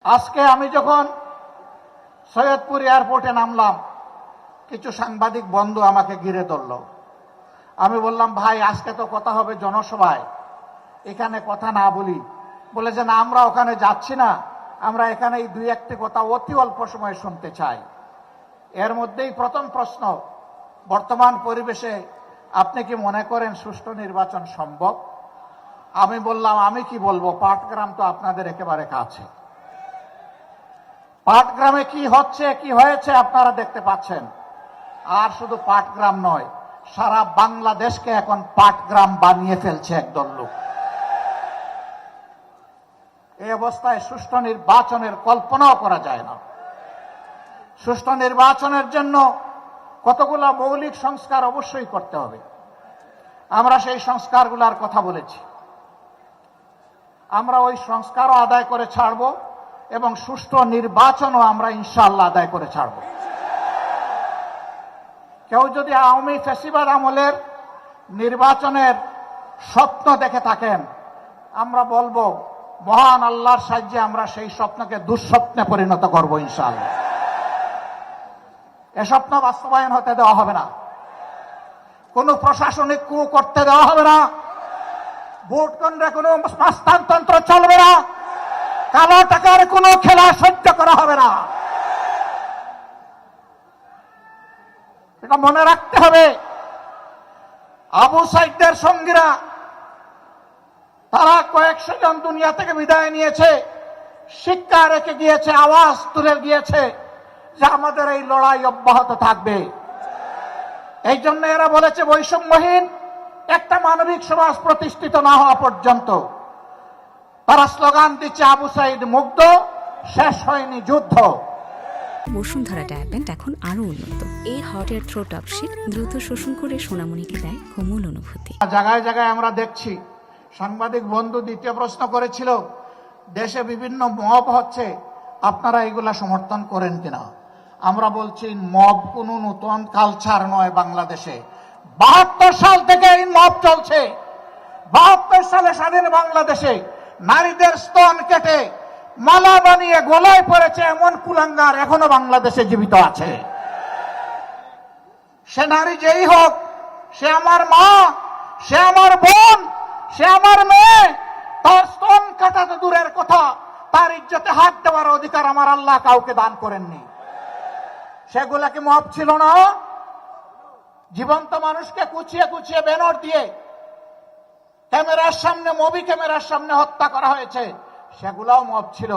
আজকে আমি যখন সৈয়দপুর এয়ারপোর্টে নামলাম, কিছু সাংবাদিক বন্ধু আমাকে ঘিরে ধরল। আমি বললাম, ভাই আজকে তো কথা হবে জনসভায়, এখানে কথা না বলি। বলে যে না, আমরা ওখানে যাচ্ছি না, আমরা এখানে এই দুই একটি কথা অতি অল্প সময় শুনতে চাই। এর মধ্যেই প্রথম প্রশ্ন, বর্তমান পরিবেশে আপনি কি মনে করেন সুষ্ঠু নির্বাচন সম্ভব? আমি বললাম, আমি কি বলবো, পাটগ্রাম তো আপনাদের একেবারে কাছে। পাটগ্রামে কি হচ্ছে কি হয়েছে আপনারা দেখতে পাচ্ছেন। আর শুধু পাটগ্রাম নয়, সারা বাংলাদেশকে এখন পাটগ্রাম বানিয়ে ফেলছে একদল লোক। এই অবস্থায় সুষ্ঠু নির্বাচনের কল্পনাও করা যায় না। সুষ্ঠু নির্বাচনের জন্য কতগুলো মৌলিক সংস্কার অবশ্যই করতে হবে। আমরা সেই সংস্কারগুলোর কথা বলেছি। আমরা ওই সংস্কারও আদায় করে ছাড়ব এবং সুষ্ঠু নির্বাচনও আমরা ইনশাআল্লাহ আদায় করে ছাড়ব। কেউ যদি আওয়ামী ফ্যাসিবাদ আমলের নির্বাচনের স্বপ্ন দেখে থাকেন, আমরা বলবো মহান আল্লাহর সাহায্যে আমরা সেই স্বপ্নকে দুঃস্বপ্নে পরিণত করব ইনশাআল্লাহ। এ স্বপ্ন বাস্তবায়ন হতে দেওয়া হবে না। কোন প্রশাসনিক কু করতে দেওয়া হবে না। ভোট কেন্দ্রে কোনো মাস্তানতন্ত্র চলবে না। কালো টাকার কোনো খেলা সহ্য করা হবে না। এটা মনে রাখতে হবে। আবু সাইদের সঙ্গীরা তারা কয়েকশো জন দুনিয়া থেকে বিদায় নিয়েছে, শিক্ষা রেখে গিয়েছে, আওয়াজ তুলে গিয়েছে যে আমাদের এই লড়াই অব্যাহত থাকবে। এই জন্য এরা বলেছে বৈষম্যহীন একটা মানবিক সমাজ প্রতিষ্ঠিত না হওয়া পর্যন্ত। তারা স্লোগান দিচ্ছে আবু সাইদ মুগ্ধ, শেষ হয়নি যুদ্ধ। বসুন্ধরা ডায়াপেন্ট এখন আরো উন্নত। এই hot air through top sheet দ্রুত শোষণ করে সোনামণিকে দেয় কোমল অনুভূতি। জায়গায় জায়গায় আমরা দেখছি, সাংবাদিক বন্ধু দ্বিতীয় প্রশ্ন করেছিল, দেশে বিভিন্ন মব হচ্ছে, আপনারা এগুলা সমর্থন করেন কিনা? আমরা বলছি মব কোন নতুন কালচার নয় বাংলাদেশে। 72 সাল থেকে এই মব চলছে। 72 সালে স্বাধীন বাংলাদেশে নারীদের স্তন কেটে মালা বানিয়ে গলায় পড়েছে এমন কুলাঙ্গার এখনো বাংলাদেশে জীবিত আছে। সে নারী যেই হোক, সে আমার মা, সে আমার বোন, সে আমার মেয়ে, তার স্তন কাটা তো দূরের কথা, তার ইজ্জতে হাত দেওয়ার অধিকার আমার আল্লাহ কাউকে দান করেননি। সেগুলা কি মব ছিল না? জীবন্ত মানুষকে কুচিয়ে কুচিয়ে ব্যানার দিয়ে ক্যামেরার সামনে, মুভি ক্যামেরার সামনে হত্যা করা হয়েছে, সেগুলাও মব ছিল।